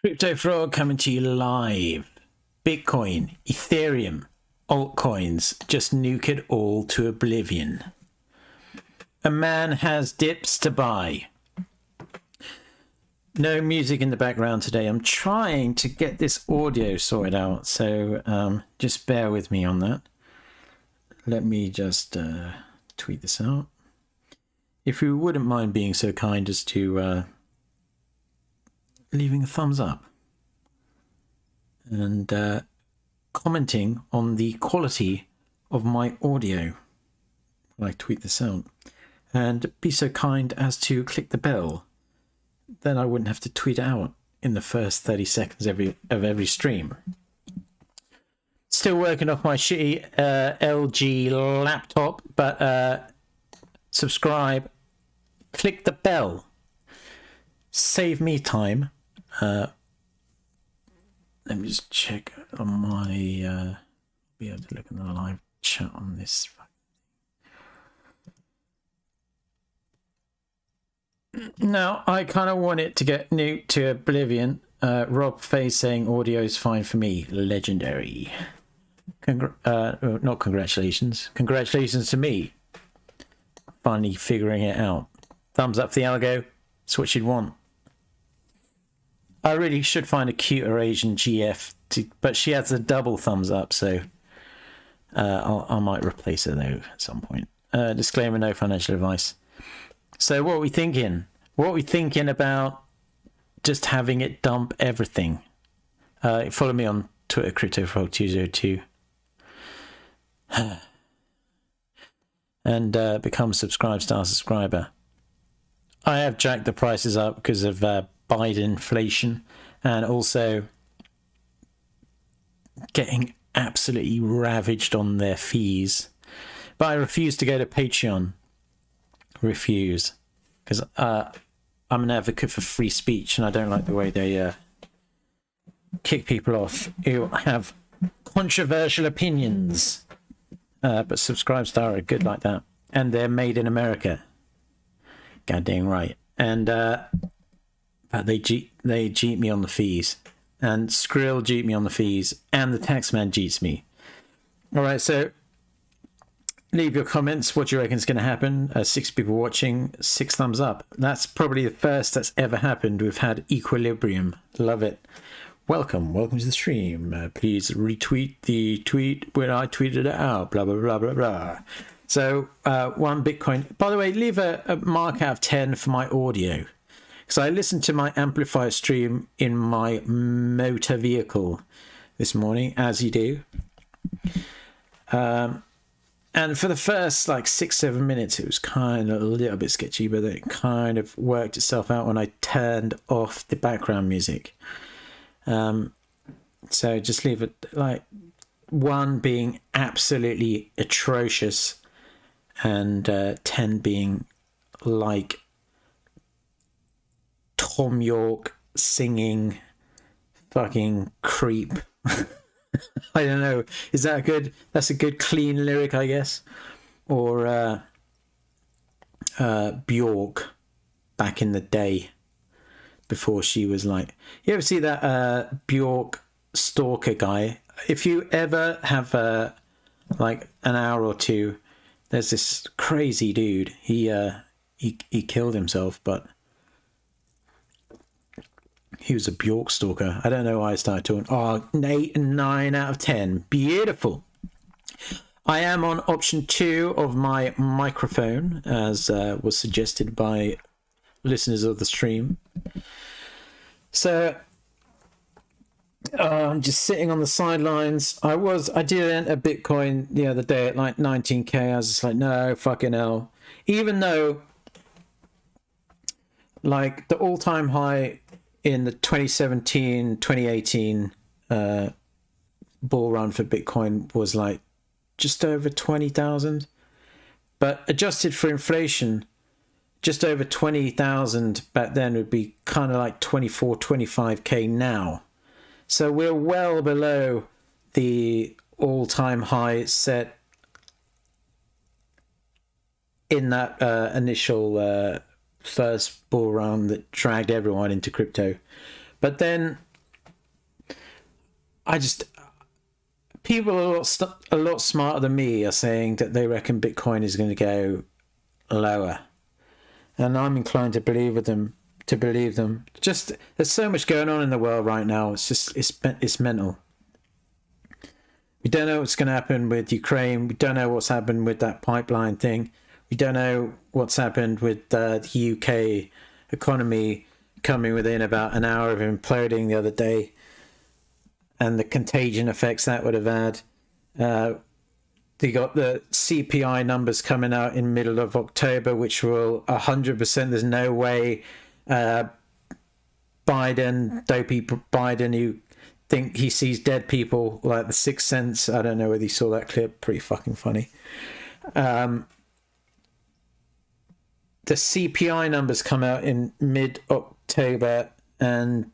Crypto Frog coming to you live. Bitcoin, Ethereum, altcoins, just nuke it all to oblivion. A man has dips to buy. No music in the background today. I'm trying to get this audio sorted out, so just bear with me on that. Let me just tweet this out. If you wouldn't mind being so kind as to leaving a thumbs up and commenting on the quality of my audio when I tweet this out, and be so kind as to click the bell. Then I wouldn't have to tweet out in the first 30 seconds of every stream. Still working off my shitty LG laptop, but subscribe, click the bell, save me time. Let me just check on my be able to look in the live chat on this. Now I kind of want it to get nuked to oblivion. Rob Faye saying audio is fine for me. Legendary. Not congratulations. Congratulations to me. Finally figuring it out. Thumbs up for the algo. That's what you'd want. I really should find a cuter Asian GF, but she has a double thumbs up, so I might replace her though at some point. Disclaimer: no financial advice. So what are we thinking? What are we thinking about just having it dump everything? Follow me on Twitter, CryptoFrog202, and become a subscriber. I have jacked the prices up because of Biden inflation, and also getting absolutely ravaged on their fees. But I refuse to go to Patreon. Refuse, because I'm an advocate for free speech, and I don't like the way they kick people off who have controversial opinions. But Subscribestar are good like that, and they're made in America. Goddamn right. And but they cheat me on the fees, and Skrill cheat me on the fees, and the taxman cheats me. All right, so leave your comments. What do you reckon is going to happen? 6 people watching, 6 thumbs up. That's probably the first that's ever happened. We've had equilibrium. Love it. Welcome to the stream. Please retweet the tweet when I tweeted it out. Blah blah blah blah blah. So 1 Bitcoin. By the way, leave a mark out of 10 for my audio. So I listened to my amplifier stream in my motor vehicle this morning, as you do. And for the first like 6-7 minutes, it was kind of a little bit sketchy, but it kind of worked itself out when I turned off the background music. So just leave it like 1 being absolutely atrocious, and 10 being like Tom York singing fucking creep. I don't know. Is that good? That's a good clean lyric, I guess. Or Bjork back in the day, before she was like. You ever see that Bjork stalker guy? If you ever have like an hour or two, there's this crazy dude. He killed himself, but he was a Bjork stalker. I don't know why I started talking. Oh, 8 and 9 out of 10. Beautiful. I am on option 2 of my microphone, as was suggested by listeners of the stream. So I'm just sitting on the sidelines. I did enter Bitcoin the other day at like 19k. I was just like, no, fucking hell. Even though like the all-time high in the 2017, 2018 bull run for Bitcoin was like just over 20,000. But adjusted for inflation, just over 20,000 back then would be kind of like 24, 25k now. So we're well below the all-time high set in that initial first bull run that dragged everyone into crypto. But then I just, people a lot smarter than me are saying that they reckon Bitcoin is going to go lower, and I'm inclined to believe them. Just, there's so much going on in the world right now. It's just, it's mental. We don't know what's going to happen with Ukraine. We don't know what's happened with that pipeline thing. We don't know what's happened with the UK economy coming within about an hour of imploding the other day, and the contagion effects that would have had. They got the CPI numbers coming out in middle of October, which will 100%. There's no way dopey Biden, who think he sees dead people like the Sixth Sense. I don't know whether you saw that clip. Pretty fucking funny. The CPI numbers come out in mid-October, and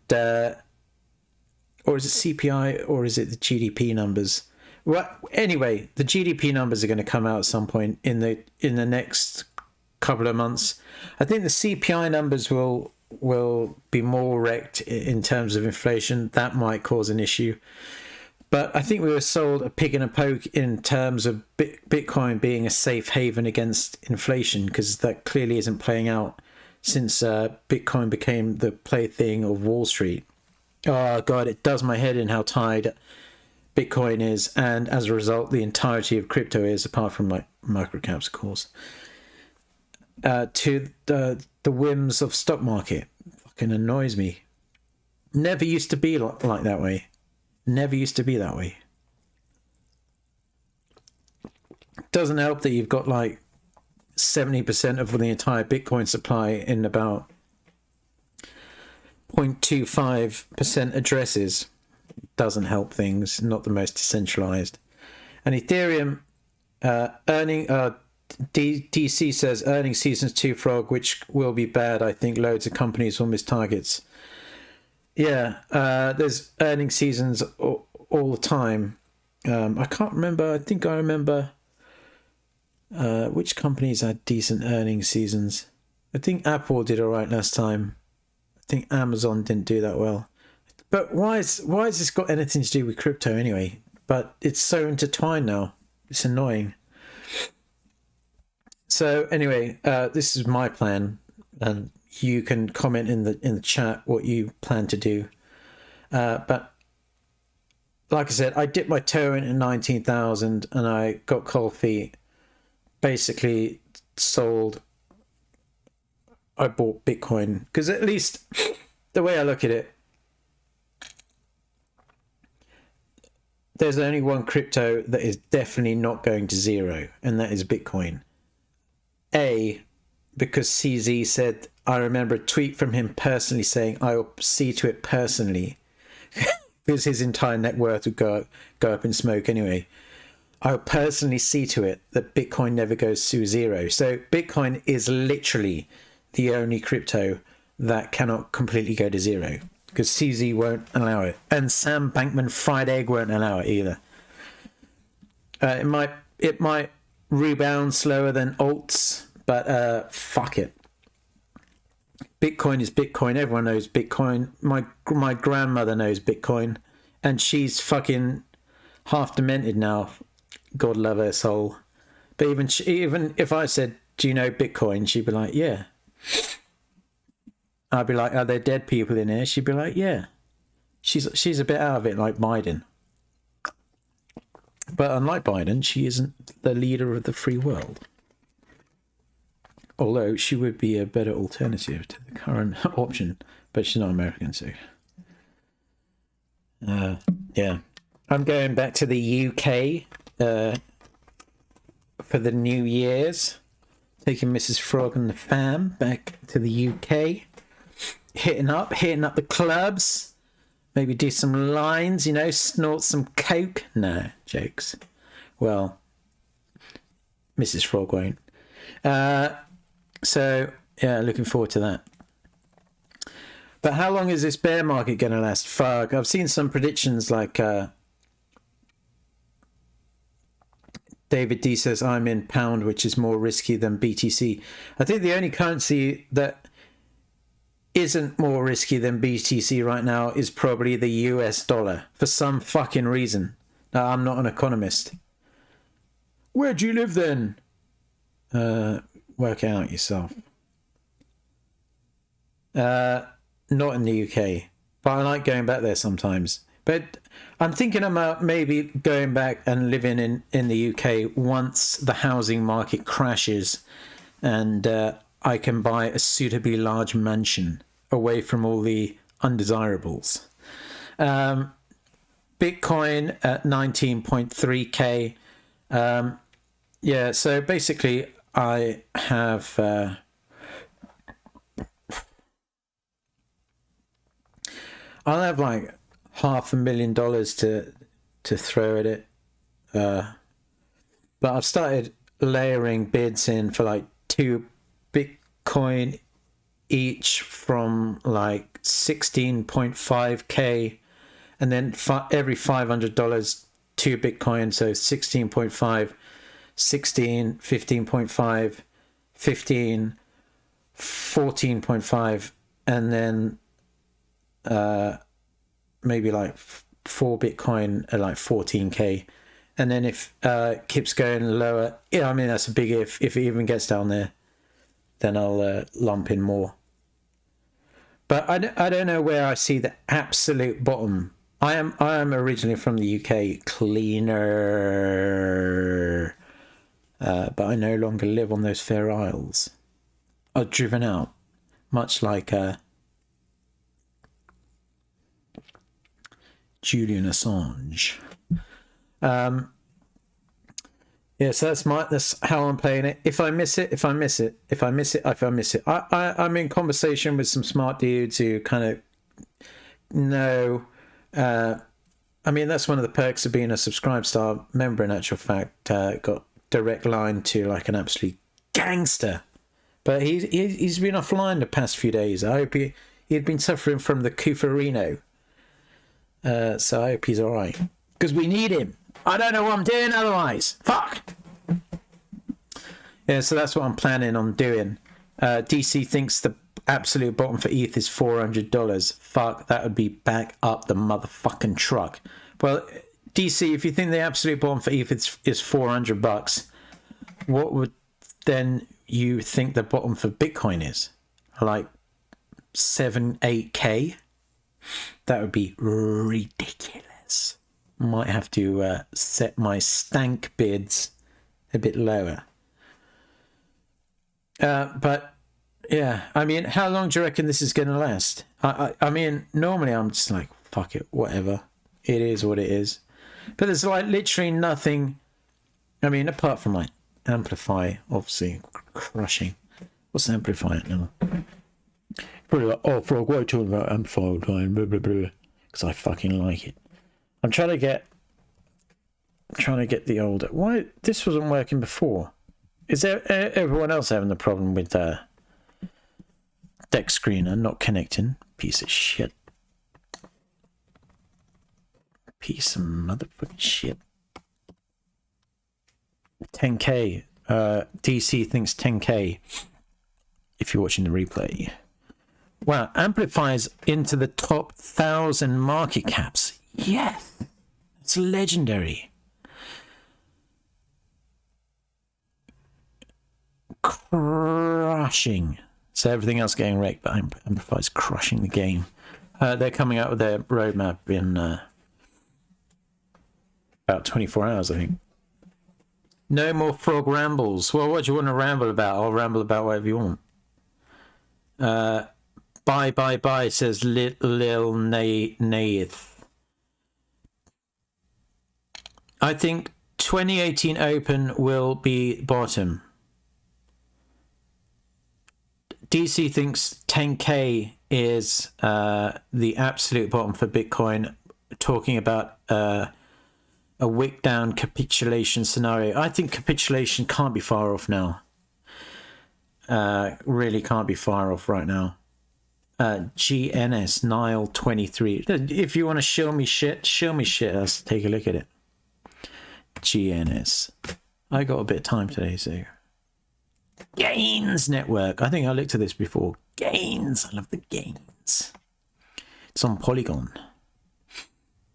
or is it CPI or is it the GDP numbers? Well, anyway, the GDP numbers are going to come out at some point in the next couple of months. I think the CPI numbers will be more wrecked in terms of inflation. That might cause an issue. But I think we were sold a pig in a poke in terms of Bitcoin being a safe haven against inflation, because that clearly isn't playing out since Bitcoin became the plaything of Wall Street. Oh, God, it does my head in how tied Bitcoin is, and as a result, the entirety of crypto is, apart from like microcaps, of course, to the whims of stock market. Fucking annoys me. Never used to be like that way. Never used to be that way. Doesn't help that you've got like 70% of the entire Bitcoin supply in about 0.25% addresses. Doesn't help things. Not the most decentralized. And Ethereum DC says earnings season's too frog, which will be bad. I think loads of companies will miss targets. Yeah, there's earnings seasons all the time. I can't remember. I think I remember which companies had decent earnings seasons. I think Apple did all right last time. I think Amazon didn't do that well. But why has this got anything to do with crypto anyway? But it's so intertwined now. It's annoying. So anyway, this is my plan, and you can comment in the chat what you plan to do. But like I said, I dipped my toe in at 19,000 and I got cold feet. Basically sold. I bought Bitcoin because, at least the way I look at it, there's only one crypto that is definitely not going to zero, and that is Bitcoin. Because CZ said, I remember a tweet from him personally saying, I'll see to it personally, because his entire net worth would go up in smoke anyway. I'll personally see to it that Bitcoin never goes to zero. So Bitcoin is literally the only crypto that cannot completely go to zero, because CZ won't allow it, and Sam Bankman-Fried Egg won't allow it either. It might rebound slower than alts, but fuck it. Bitcoin is Bitcoin. Everyone knows Bitcoin. My grandmother knows Bitcoin, and she's fucking half demented now. God love her soul. But even if I said, do you know Bitcoin? She'd be like, yeah. I'd be like, are there dead people in here? She'd be like, yeah. She's a bit out of it, like Biden. But unlike Biden, she isn't the leader of the free world. Although she would be a better alternative to the current option, but she's not American, so. Yeah. I'm going back to the UK for the New Year's. Taking Mrs. Frog and the fam back to the UK. Hitting up the clubs. Maybe do some lines, snort some coke. No, jokes. Well, Mrs. Frog won't. So, yeah, looking forward to that. But how long is this bear market going to last? Fuck, I've seen some predictions like David D says, I'm in pound, which is more risky than BTC. I think the only currency that isn't more risky than BTC right now is probably the US dollar for some fucking reason. Now, I'm not an economist. Where do you live then? Work it out yourself. Not in the UK, but I like going back there sometimes. But I'm thinking about maybe going back and living in the UK once the housing market crashes and I can buy a suitably large mansion away from all the undesirables. Bitcoin at 19.3k. Yeah, so basically I have I'll have like $500,000 to throw at it, but I've started layering bids in for like 2 Bitcoin each from like 16.5k, and then every $500 2 Bitcoin, so 16.5, 16, 15.5, 15, 14.5, and then maybe like 4 Bitcoin at like 14k, and then if keeps going lower, yeah, I mean that's a big if it even gets down there, then I'll lump in more. But I don't know where I see the absolute bottom. I am originally from the UK, cleaner, but I no longer live on those fair isles. I've driven out, much like Julian Assange. Yeah, so that's how I'm playing it. If I miss it, I'm in conversation with some smart dudes who kind of know. I mean, that's one of the perks of being a Subscribe Star member. In actual fact, got direct line to like an absolute gangster. But he's been offline the past few days. I hope he'd been suffering from the Cuferino. So I hope he's all right, because we need him. I don't know what I'm doing otherwise. Fuck. Yeah, so that's what I'm planning on doing. DC thinks the absolute bottom for ETH is $400. Fuck, that would be back up the motherfucking truck. Well, DC, if you think the absolute bottom for ETH is $400, what would then you think the bottom for Bitcoin is? Like 7-8k? That would be ridiculous. Might have to set my stank bids a bit lower. But yeah, I mean, how long do you reckon this is going to last? I mean, normally I'm just like, fuck it, whatever. It is what it is. But there's like literally nothing. I mean, apart from like Amplify, obviously crushing. What's Amplify at now? Probably like, oh, Frog, why are you talking about Amplify all the time? Blah, blah, blah. Because I fucking like it. I'm trying to get the older. Why this wasn't working before? Is there everyone else having the problem with deck screener not connecting? Piece of shit. Piece of motherfucking shit. 10k. DC thinks 10k. If you're watching the replay. Wow, Amplify's into the top 1,000 market caps. Yes, it's legendary. Crushing. So everything else getting wrecked, but Amplify's crushing the game. They're coming out with their roadmap in about 24 hours, I think. No more Frog rambles. Well, what do you want to ramble about? I'll ramble about whatever you want. Bye, says Lil Nath. I think 2018 Open will be bottom. DC thinks 10k is the absolute bottom for Bitcoin, talking about a wick down capitulation scenario. I think capitulation can't be far off now. Really can't be far off right now. GNS Nile 23. If you want to show me shit, let's take a look at it. GNS. I got a bit of time today, so Gains Network. I think I looked at this before. Gains. I love the gains. It's on Polygon.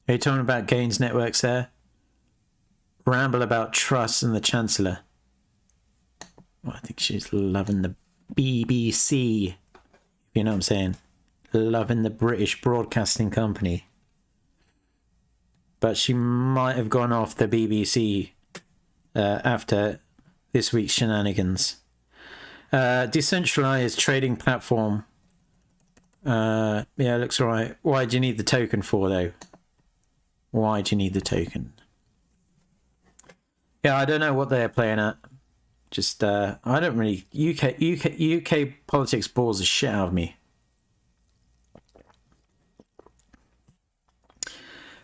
Are you talking about Gains Networks there? Ramble about Truss and the Chancellor. Well, I think she's loving the BBC. You know what I'm saying? Loving the British Broadcasting Company. But she might have gone off the BBC after this week's shenanigans. Decentralized trading platform. Yeah, looks alright. Why do you need the token for, though? Why do you need the token? Yeah, I don't know what they're playing at. Just, I don't really... UK politics bores the shit out of me.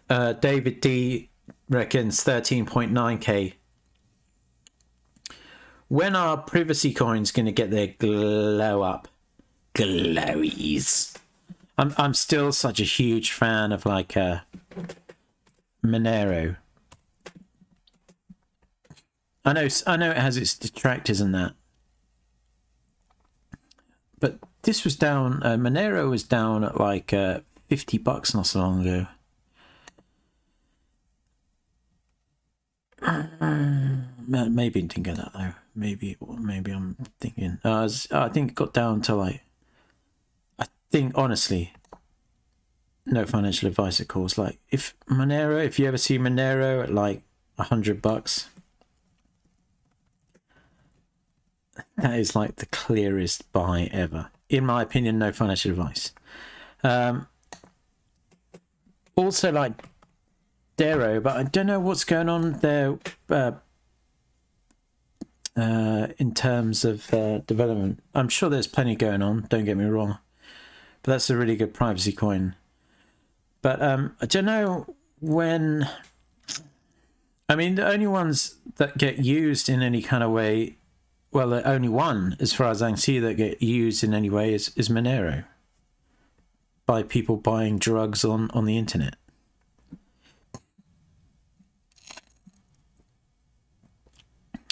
David D reckons 13.9k. When are privacy coins going to get their glow up? Glowies. I'm still such a huge fan of like Monero. I know it has its detractors and that, but this was down. Monero was down at like $50 not so long ago. Maybe it didn't get that though. Maybe I'm thinking. I think it got down to like. I think honestly, no financial advice, of course. Like if you ever see Monero at like $100, that is like the clearest buy ever, in my opinion. No financial advice. Also like Dero, but I don't know what's going on there in terms of development. I'm sure there's plenty going on, don't get me wrong, but that's a really good privacy coin. But I don't know when. I mean, the only ones that get used in any kind of way, well, the only one as far as I can see that get used in any way is Monero, by people buying drugs on the internet.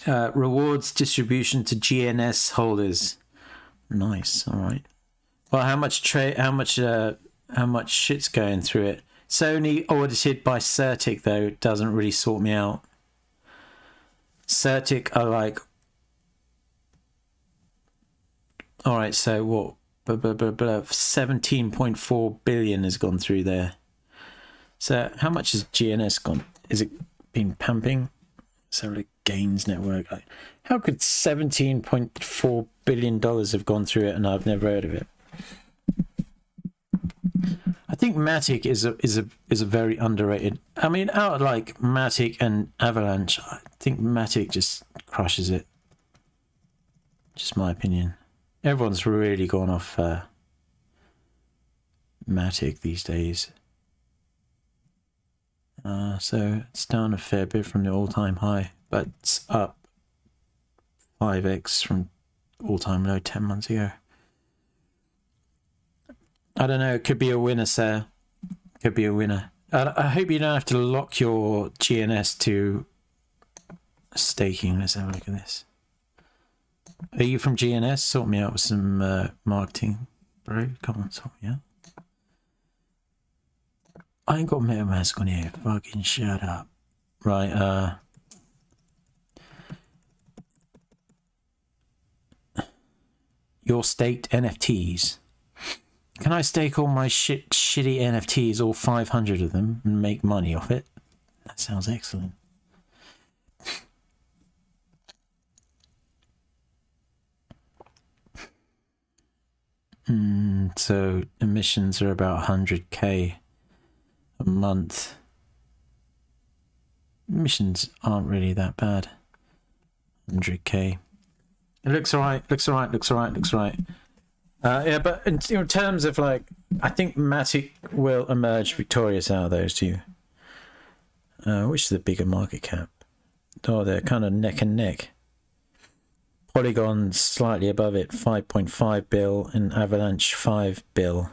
Rewards distribution to GNS holders. Nice. All right. Well, how much shit's going through it? It's only audited by Certic though. It doesn't really sort me out. Certic are like, all right. So what? 17.4 billion has gone through there. So how much has GNS gone? Is it been pumping? So Gains Network. How could $17.4 billion have gone through it and I've never heard of it? I think Matic is a very underrated. I mean, out of like Matic and Avalanche, I think Matic just crushes it. Just my opinion. Everyone's really gone off Matic these days. So it's down a fair bit from the all-time high, but it's up 5x from all-time low 10 months ago. I don't know, it could be a winner, sir. Could be a winner. I hope you don't have to lock your GNS to staking. Let's have a look at this. Are you from GNS? Sort me out with some marketing, bro. Come on, sort me out. I ain't got MetaMask on here. Fucking shut up. Right, your staked NFTs. Can I stake all my shitty NFTs, all 500 of them, and make money off it? That sounds excellent. So emissions are about 100k a month. Emissions aren't really that bad. 100k. It looks alright. Yeah, but in terms of like, I think Matic will emerge victorious out of those two. Which is the bigger market cap? Oh, they're kind of neck and neck. Polygon slightly above it, 5.5 bill, and Avalanche 5 bill.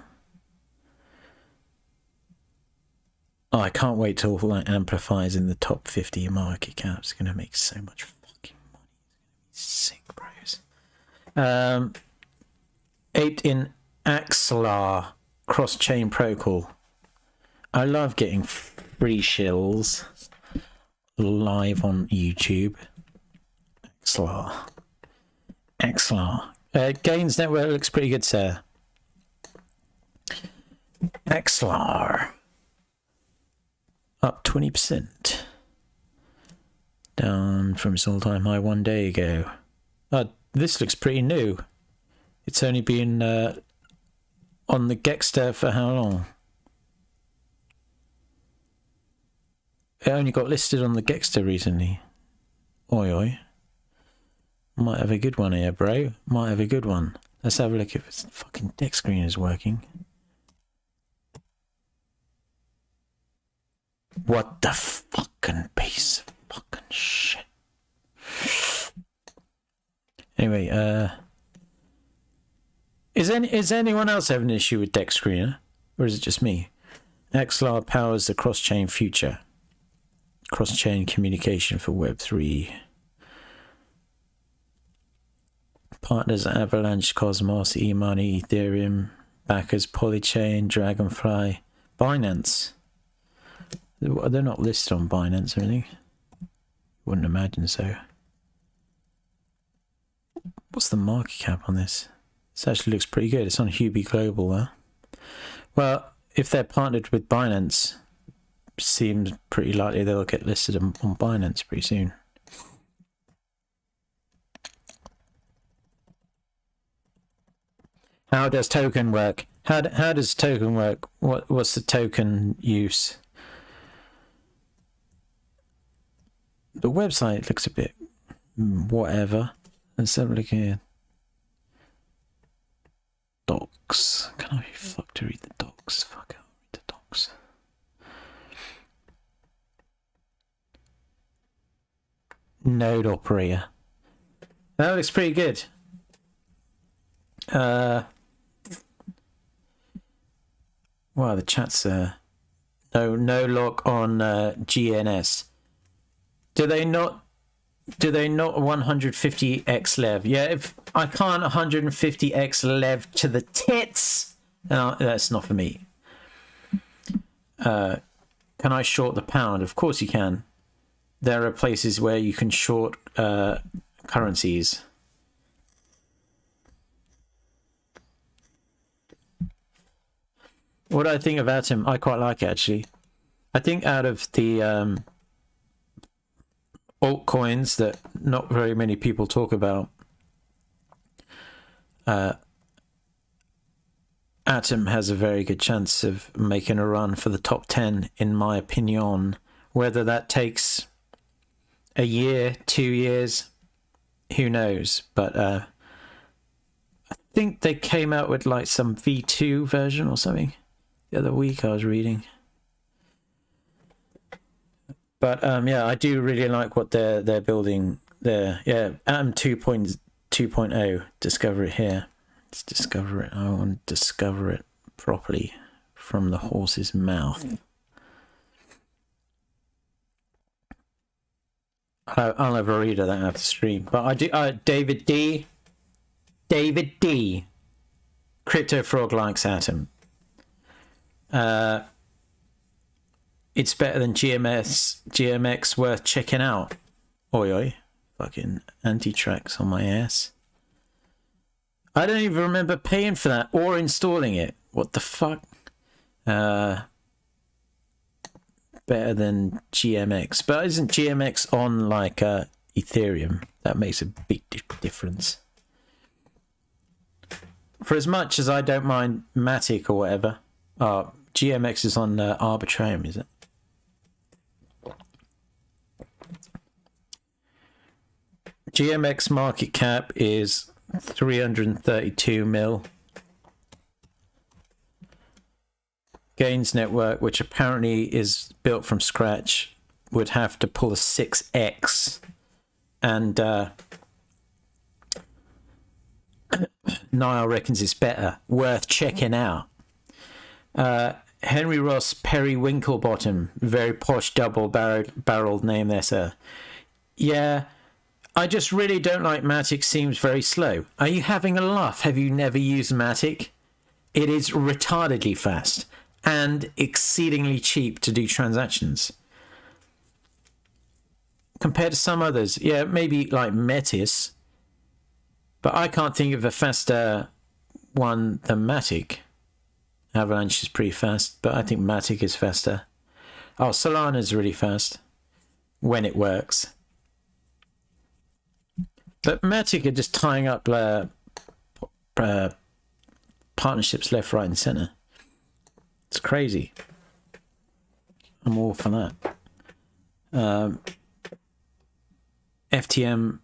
Oh, I can't wait till like Amplify's in the top 50 market cap. It's gonna make so much fucking money. It's gonna be sick, bros. Aped in Axlar cross-chain protocol. I love getting free shills live on YouTube. Axlar. Gains network looks pretty good, sir. Axlar. Up 20%. Down from its all-time high 1 day ago. This looks pretty new. It's only been on the Gexter for how long? It only got listed on the Gexter recently. Oi oi. Might have a good one here, bro. Might have a good one. Let's have a look if its fucking deck screen is working. What the fucking piece of fucking shit. Anyway, is anyone else having an issue with deck screener? Or is it just me? XLR powers the cross-chain future. Cross-chain communication for Web3. Partners Avalanche, Cosmos, eMoney, Ethereum, backers Polychain, Dragonfly, Binance. They're not listed on Binance or anything. Wouldn't imagine so. What's the market cap on this? This actually looks pretty good. It's on Hubi Global, though. Well, if they're partnered with Binance, seems pretty likely they'll get listed on Binance pretty soon. How does token work? How does token work? What's the token use? The website looks a bit whatever. Let's have a look here. Docs. Can I be fucked to read the docs? Fuck, I'll read the docs. Node operator. That looks pretty good. Wow, the chat's no lock on GNS. Do they not 150x lev? Yeah, if I can't 150x lev to the tits, that's not for me. Can I short the pound? Of course you can. There are places where you can short currencies. What do I think of Atom? I quite like it, actually. I think out of the altcoins that not very many people talk about, Atom has a very good chance of making a run for the top 10, in my opinion. Whether that takes a year, 2 years, who knows? But I think they came out with like some V2 version or something the other week I was reading. But yeah, I do really like what they're building there. Yeah, Atom 2.0. Discover it here. Let's discover it. I want to discover it properly from the horse's mouth. I'll have a read of that after stream. But I do. David D. Crypto Frog likes Atom. It's better than GMX worth checking out. Oi oi. Fucking anti-tracks on my ass. I don't even remember paying for that or installing it. What the fuck? Better than GMX. But isn't GMX on like Ethereum? That makes a big difference. For as much as I don't mind Matic or whatever. GMX is on Arbitrum, is it? GMX market cap is 332 mil. Gains network, which apparently is built from scratch, would have to pull a 6x. And Niall reckons it's better. Worth checking out. Henry Ross Perry Winklebottom. Very posh double-barreled name there, sir. Yeah. I just really don't like Matic. Seems very slow. Are you having a laugh? Have you never used Matic? It is retardedly fast and exceedingly cheap to do transactions. Compared to some others. Yeah, maybe like Metis. But I can't think of a faster one than Matic. Avalanche is pretty fast, but I think Matic is faster. Oh, Solana is really fast when it works. But Matic are just tying up partnerships left, right, and center. It's crazy. I'm all for that. FTM.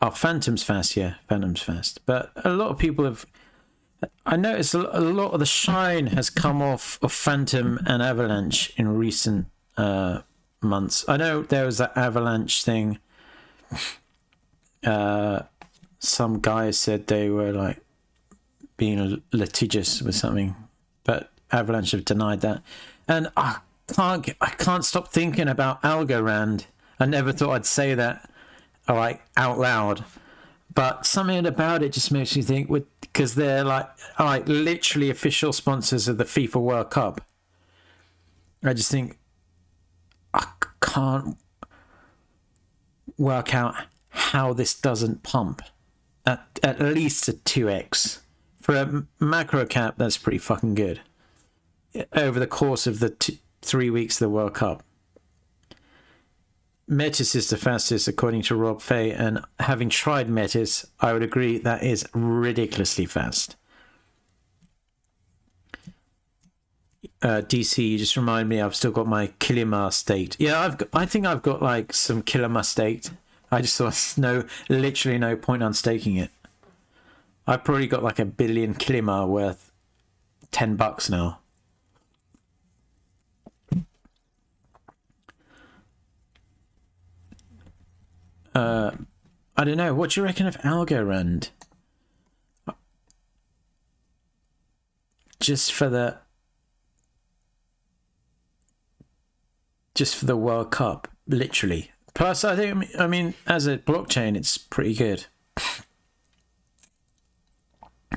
Oh, Phantom's fast, yeah. Phantom's fast. But a lot of people have... I noticed a lot of the shine has come off of Phantom and Avalanche in recent months. I know there was that Avalanche thing. Some guys said they were like being litigious with something, but Avalanche have denied that. And I can't stop thinking about Algorand. I never thought I'd say that like out loud, but something about it just makes me think, because they're like literally official sponsors of the FIFA World Cup. I just think I can't work out how this doesn't pump at least a 2x. For a macro cap, that's pretty fucking good over the course of the 3 weeks of the World Cup. Metis is the fastest according to Rob Fay, and having tried Metis, I would agree that is ridiculously fast. DC, you just remind me I've still got my Kilima staked. Yeah, I think I've got like some Kilima staked. I just thought literally no point on staking it. I've probably got like 1 billion Kilima worth $10 now. I don't know. What do you reckon of Algorand? Just for the World Cup, literally. Plus, I mean, as a blockchain, it's pretty good.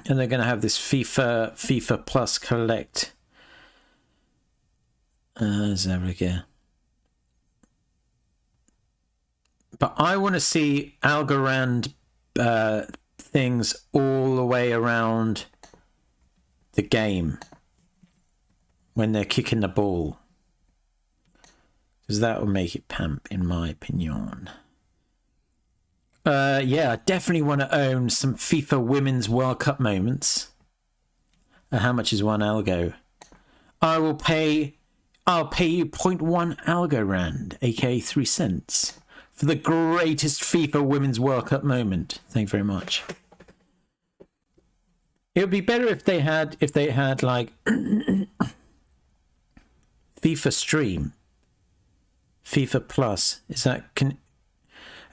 And they're going to have this FIFA Plus Collect. Let's have a look here. But I want to see Algorand things all the way around the game when they're kicking the ball. Because that will make it pamp, in my opinion. Yeah, I definitely want to own some FIFA Women's World Cup moments. How much is one algo? I'll pay you 0.1 Algorand, aka 3 cents. For the greatest FIFA Women's World Cup moment. Thank you very much. It would be better if they had like FIFA Stream, FIFA Plus.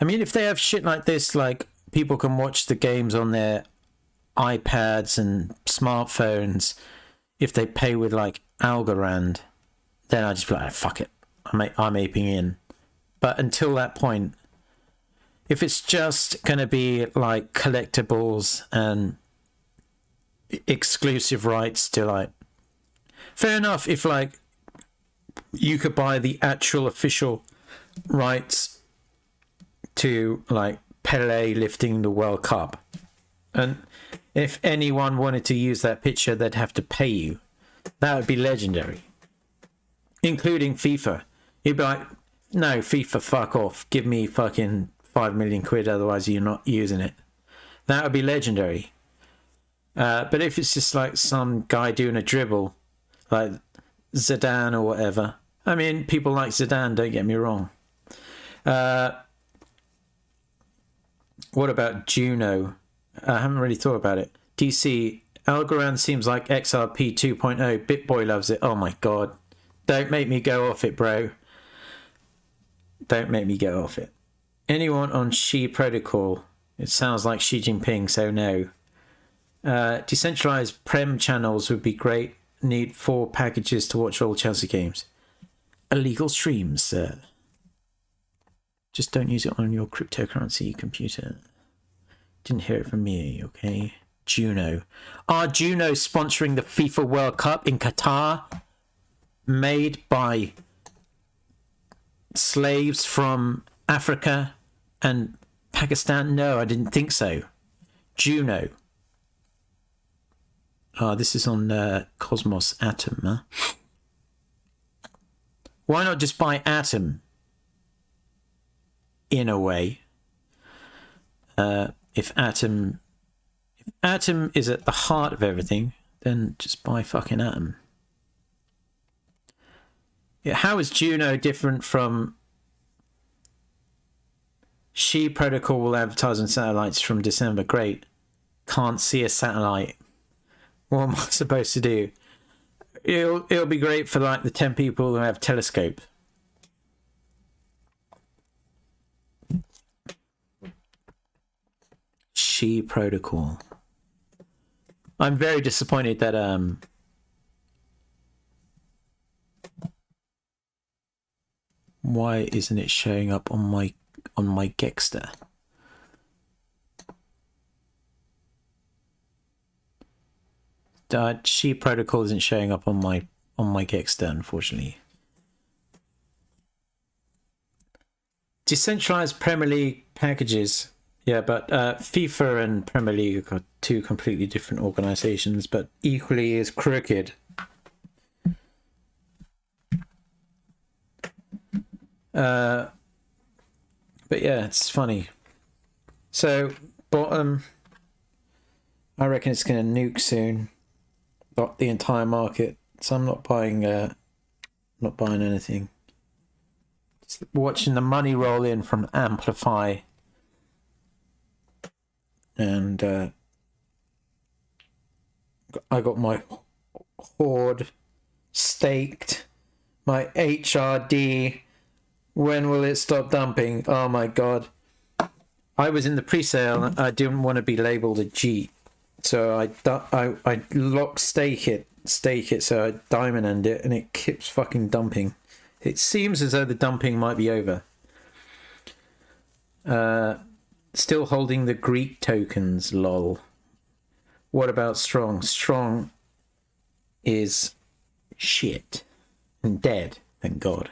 I mean, if they have shit like this, like people can watch the games on their iPads and smartphones. If they pay with like Algorand, then I just be like, fuck it, I'm aping in. But until that point, if it's just going to be like collectibles and exclusive rights to like... Fair enough if like you could buy the actual official rights to like Pele lifting the World Cup. And if anyone wanted to use that picture, they'd have to pay you. That would be legendary. Including FIFA. You'd be like... No, FIFA, fuck off. Give me fucking 5 million quid, otherwise you're not using it. That would be legendary. But if it's just like some guy doing a dribble, like Zidane or whatever. I mean, people like Zidane, don't get me wrong. What about Juno? I haven't really thought about it. DC, Algorand seems like XRP 2.0. BitBoy loves it. Oh my god. Don't make me go off it, bro. Don't make me get off it. Anyone on Xi protocol? It sounds like Xi Jinping, so no. Decentralized Prem channels would be great. Need 4 packages to watch all Chelsea games. Illegal streams, sir. Just don't use it on your cryptocurrency computer. Didn't hear it from me, okay? Juno. Are Juno sponsoring the FIFA World Cup in Qatar? Made by slaves from Africa and Pakistan? No, I didn't think so. Juno. This is on Cosmos Atom, huh? Why not just buy Atom? In a way. If Atom is at the heart of everything, then just buy fucking Atom. Yeah, how is Juno different from She Protocol will advertise on satellites from December? Great. Can't see a satellite. What am I supposed to do? It'll be great for like the 10 people who have telescope. She Protocol. I'm very disappointed that why isn't it showing up on my Gexter? She Protocol isn't showing up on my Gexter, unfortunately. Decentralized Premier League packages. Yeah, but FIFA and Premier League are two completely different organizations, but equally as crooked. But yeah, it's funny. So bottom, I reckon it's going to nuke soon. Got the entire market, so I'm not buying anything. Just watching the money roll in from Amplify. And I got my Horde staked, my HRD. When will it stop dumping? Oh my god. I was in the pre-sale. I didn't want to be labeled a G, so I lock stake it, so I diamond end it, and it keeps fucking dumping. It seems as though the dumping might be over. Still holding the Greek tokens, lol. What about Strong? Strong is shit and dead, thank God.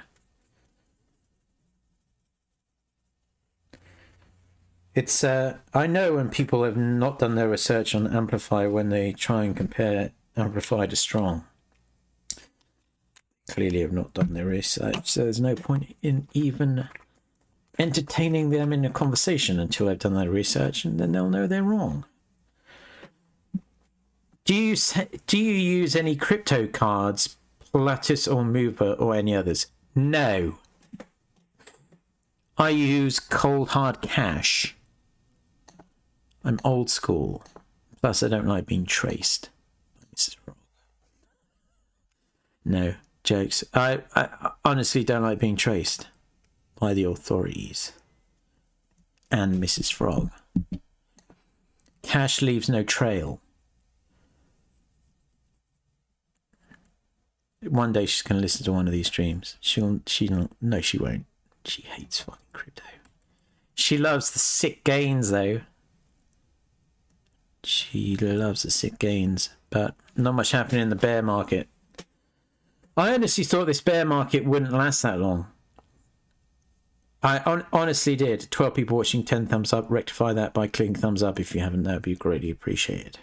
It's I know when people have not done their research on Amplify when they try and compare Amplify to Strong. Clearly have not done their research, so there's no point in even entertaining them in a conversation until they've done their research, and then they'll know they're wrong. Do you use any crypto cards, Platus or Mover or any others? No. I use cold hard cash. I'm old school. Plus I don't like being traced. This is wrong. No, jokes. I honestly don't like being traced by the authorities and Mrs. Frog. Cash leaves no trail. One day she's going to listen to one of these streams. No, she won't. She hates fucking crypto. She loves the sick gains though. She loves the sick gains, but not much happening in the bear market. I honestly thought this bear market wouldn't last that long. I honestly did. 12 people watching, 10 thumbs up. Rectify that by clicking thumbs up if you haven't. That would be greatly appreciated.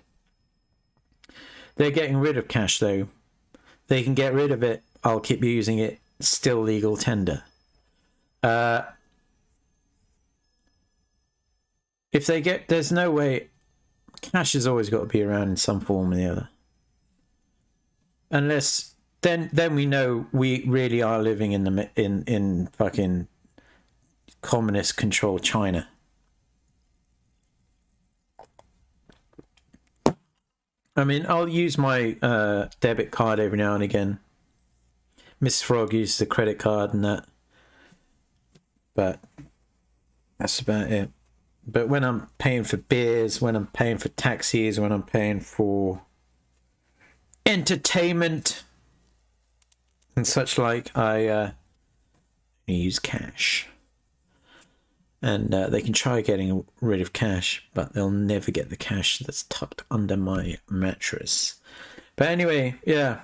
They're getting rid of cash though. They can get rid of it. I'll keep using it. Still legal tender. If they get, there's no way. Cash has always got to be around in some form or the other. Unless then we know we really are living in fucking communist controlled China. I mean, I'll use my debit card every now and again. Miss Frog uses a credit card and that. But that's about it. But when I'm paying for beers, when I'm paying for taxis, when I'm paying for entertainment and such like, I use cash. And they can try getting rid of cash, but they'll never get the cash that's tucked under my mattress. But anyway, yeah.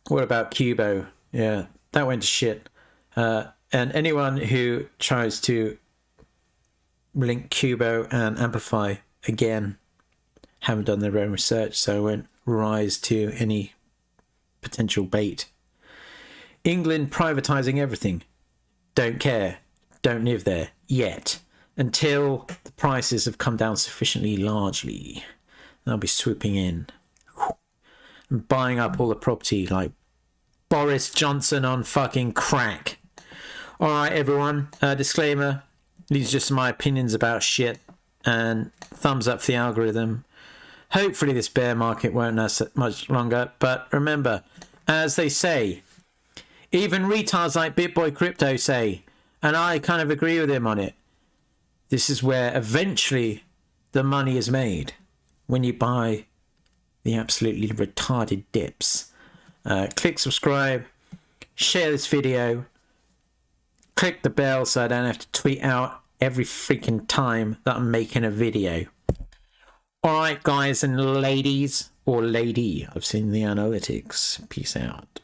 What about Cubo? Yeah, that went to shit. And anyone who tries to link Cubo and Amplify, again, haven't done their own research, so I won't rise to any potential bait. England privatising everything. Don't care. Don't live there yet. Until the prices have come down sufficiently largely, they'll be swooping in and buying up all the property like Boris Johnson on fucking crack. Alright everyone, disclaimer, these are just my opinions about shit, and thumbs up for the algorithm. Hopefully this bear market won't last much longer, but remember, as they say, even retards like BitBoy Crypto say, and I kind of agree with him on it, this is where eventually the money is made, when you buy the absolutely retarded dips. Click subscribe, share this video, click the bell so I don't have to tweet out every freaking time that I'm making a video. Alright guys and ladies, or lady, I've seen the analytics. Peace out.